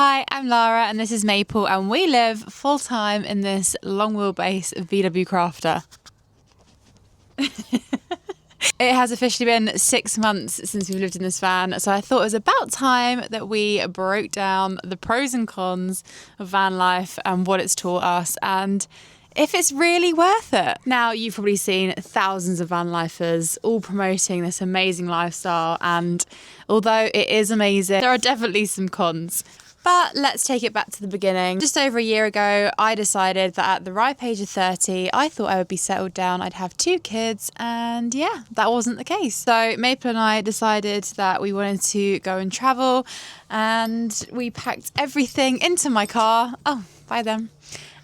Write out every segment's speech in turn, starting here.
Hi, I'm Lara and this is Maple, and we live full-time in this long wheelbase VW Crafter. It has officially been 6 months since we've lived in this van, so I thought it was about time that we broke down the pros and cons of van life and what it's taught us and if it's really worth it. Now, you've probably seen thousands of van lifers all promoting this amazing lifestyle, and although it is amazing, there are definitely some cons. But let's take it back to the beginning. Just over a year ago, I decided that at the ripe age of 30, I thought I would be settled down. I'd have 2 kids, and yeah, that wasn't the case. So Maple and I decided that we wanted to go and travel, and we packed everything into my car. Oh, bye then.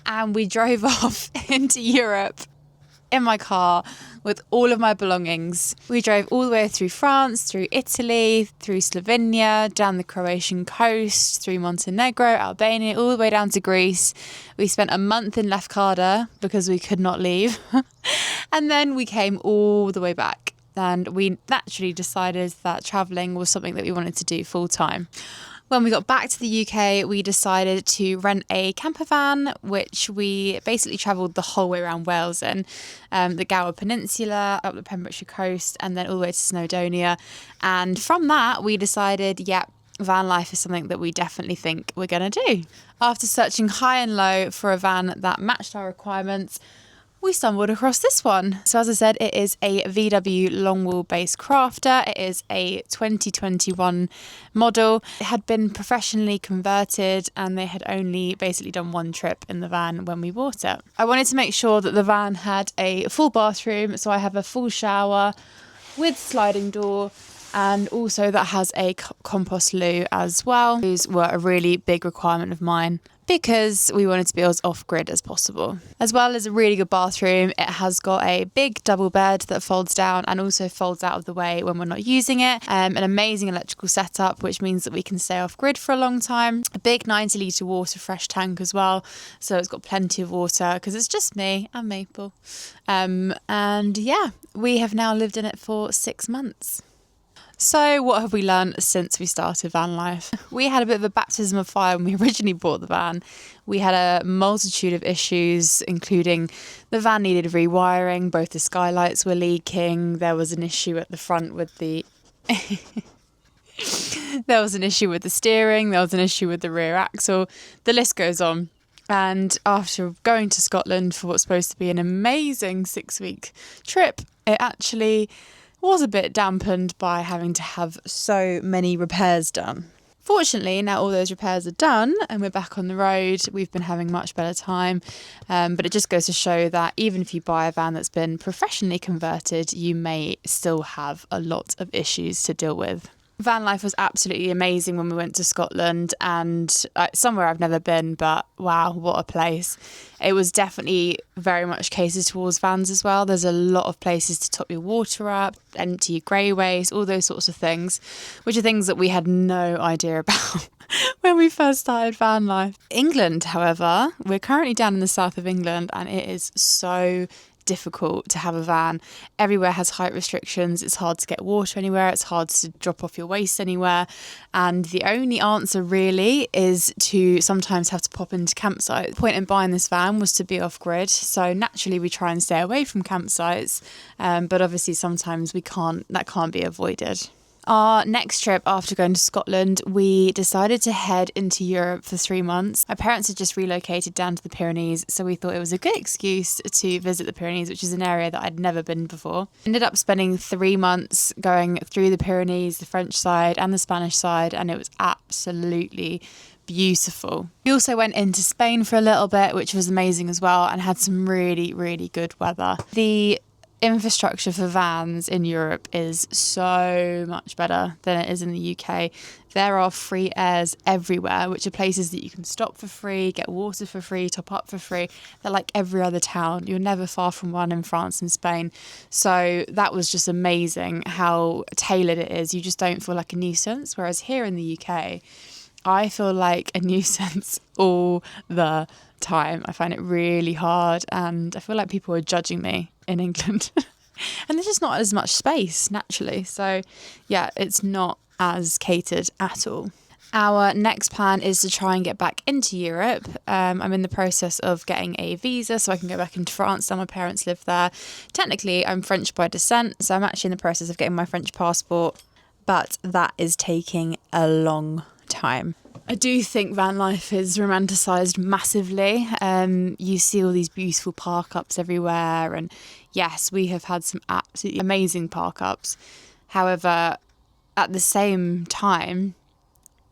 And we drove off into Europe in my car with all of my belongings. We drove all the way through France, through Italy, through Slovenia, down the Croatian coast, through Montenegro, Albania, all the way down to Greece. We spent a month in Lefkada because we could not leave. And then we came all the way back. And we naturally decided that travelling was something that we wanted to do full time. When we got back to the UK, we decided to rent a camper van, which we basically travelled the whole way around Wales in, the Gower Peninsula, up the Pembrokeshire coast, and then all the way to Snowdonia. And from that, we decided, van life is something that we definitely think we're going to do. After searching high and low for a van that matched our requirements, we stumbled across this one. So as I said, it is a VW long wheelbase crafter. It is a 2021 model. It had been professionally converted and they had only basically done one trip in the van when we bought it. I wanted to make sure that the van had a full bathroom, so I have a full shower with sliding door, and also that has a compost loo as well. These were a really big requirement of mine because we wanted to be as off-grid as possible. As well as a really good bathroom, it has got a big double bed that folds down and also folds out of the way when we're not using it. An amazing electrical setup, which means that we can stay off-grid for a long time. A big 90-litre water fresh tank as well, so it's got plenty of water because it's just me and Maple. And yeah, we have now lived in it for 6 months. So what have we learned since we started van life? We had a bit of a baptism of fire when we originally bought the van. We had a multitude of issues, including the van needed rewiring, both the skylights were leaking, there was an issue at the front with the... there was an issue with the steering, there was an issue with the rear axle, the list goes on. And after going to Scotland for what's supposed to be an amazing 6-week trip, it actually was a bit dampened by having to have so many repairs done. Fortunately, now all those repairs are done and we're back on the road. We've been having much better time, but it just goes to show that even if you buy a van that's been professionally converted, you may still have a lot of issues to deal with. Van life was absolutely amazing when we went to Scotland, and somewhere I've never been, but wow, what a place. It was definitely very much catered towards vans as well. There's a lot of places to top your water up, empty your grey waste, all those sorts of things, which are things that we had no idea about when we first started van life. England, however, we're currently down in the south of England and it is so difficult to have a van. Everywhere has height restrictions. It's hard to get water anywhere. It's hard to drop off your waste anywhere. And the only answer really is to sometimes have to pop into campsites. The point in buying this van was to be off grid. So naturally we try and stay away from campsites. But obviously sometimes that can't be avoided. Our next trip after going to Scotland, we decided to head into Europe for 3 months. My parents had just relocated down to the Pyrenees, so we thought it was a good excuse to visit the Pyrenees, which is an area that I'd never been before. Ended up spending 3 months going through the Pyrenees, the French side and the Spanish side, and it was absolutely beautiful. We also went into Spain for a little bit, which was amazing as well, and had some really, really good weather. The infrastructure for vans in Europe is so much better than it is in the UK. There are free airs everywhere, which are places that you can stop for free, get water for free, top up for free. They're like every other town. You're never far from one in France and Spain. So that was just amazing how tailored it is. You just don't feel like a nuisance. Whereas here in the UK, I feel like a nuisance all the time. I find it really hard and I feel like people are judging me in England. And there's just not as much space naturally. So yeah, it's not as catered at all. Our next plan is to try and get back into Europe. I'm in the process of getting a visa so I can go back into France. Now my parents live there. Technically, I'm French by descent, so I'm actually in the process of getting my French passport, but that is taking a long time. I do think van life is romanticised massively. You see all these beautiful park-ups everywhere, and yes, we have had some absolutely amazing park-ups. However, at the same time,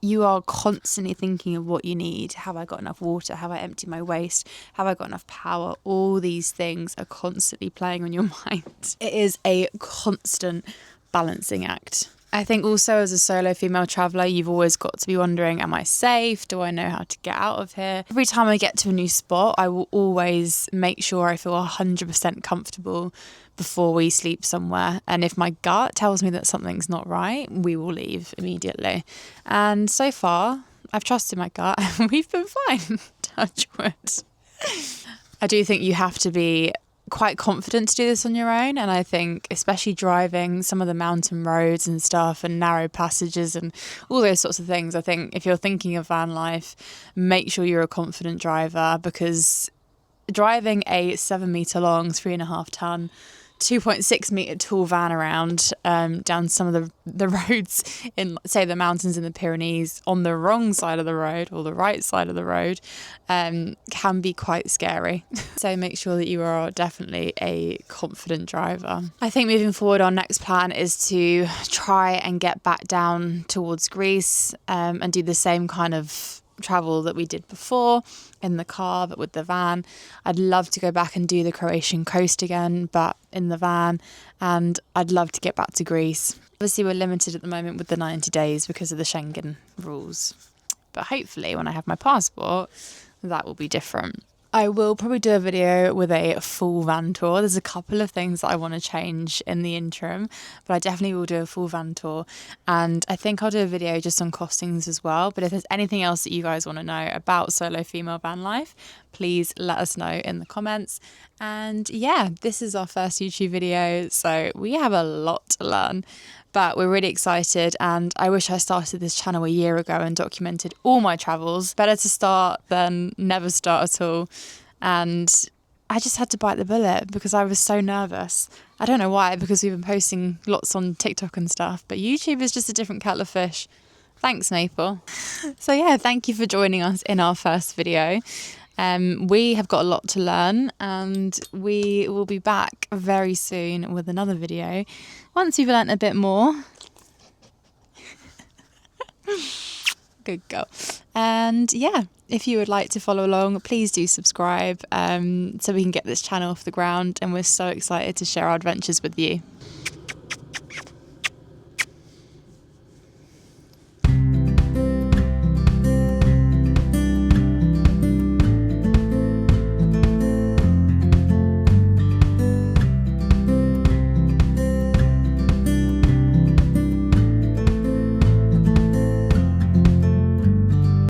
you are constantly thinking of what you need. Have I got enough water? Have I emptied my waste? Have I got enough power? All these things are constantly playing on your mind. It is a constant balancing act. I think also as a solo female traveller, you've always got to be wondering, am I safe? Do I know how to get out of here? Every time I get to a new spot, I will always make sure I feel 100% comfortable before we sleep somewhere. And if my gut tells me that something's not right, we will leave immediately. And so far, I've trusted my gut and we've been fine. Touch wood. I do think you have to be quite confident to do this on your own, and I think especially driving some of the mountain roads and stuff and narrow passages and all those sorts of things, I think if you're thinking of van life, make sure you're a confident driver, because driving a 7 metre long, 3.5 tonne, 2.6 metre tall van around down some of the roads in, say, the mountains in the Pyrenees on the wrong side of the road or the right side of the road can be quite scary. So make sure that you are definitely a confident driver. I think moving forward, our next plan is to try and get back down towards Greece and do the same kind of travel that we did before in the car, but with the van. I'd love to go back and do the Croatian coast again, but in the van, and I'd love to get back to Greece. Obviously we're limited at the moment with the 90 days because of the Schengen rules, but hopefully when I have my passport that will be different. I will probably do a video with a full van tour. There's a couple of things that I want to change in the interim, but I definitely will do a full van tour. And I think I'll do a video just on costings as well. But if there's anything else that you guys want to know about solo female van life, please let us know in the comments. And yeah, this is our first YouTube video, so we have a lot to learn. But we're really excited, and I wish I started this channel a year ago and documented all my travels. Better to start than never start at all. And I just had to bite the bullet because I was so nervous. I don't know why, because we've been posting lots on TikTok and stuff, but YouTube is just a different kettle of fish. Thanks, Maple. So yeah, thank you for joining us in our first video. We have got a lot to learn, and we will be back very soon with another video once we've learnt a bit more. Good girl. And yeah, if you would like to follow along, please do subscribe so we can get this channel off the ground, and we're so excited to share our adventures with you.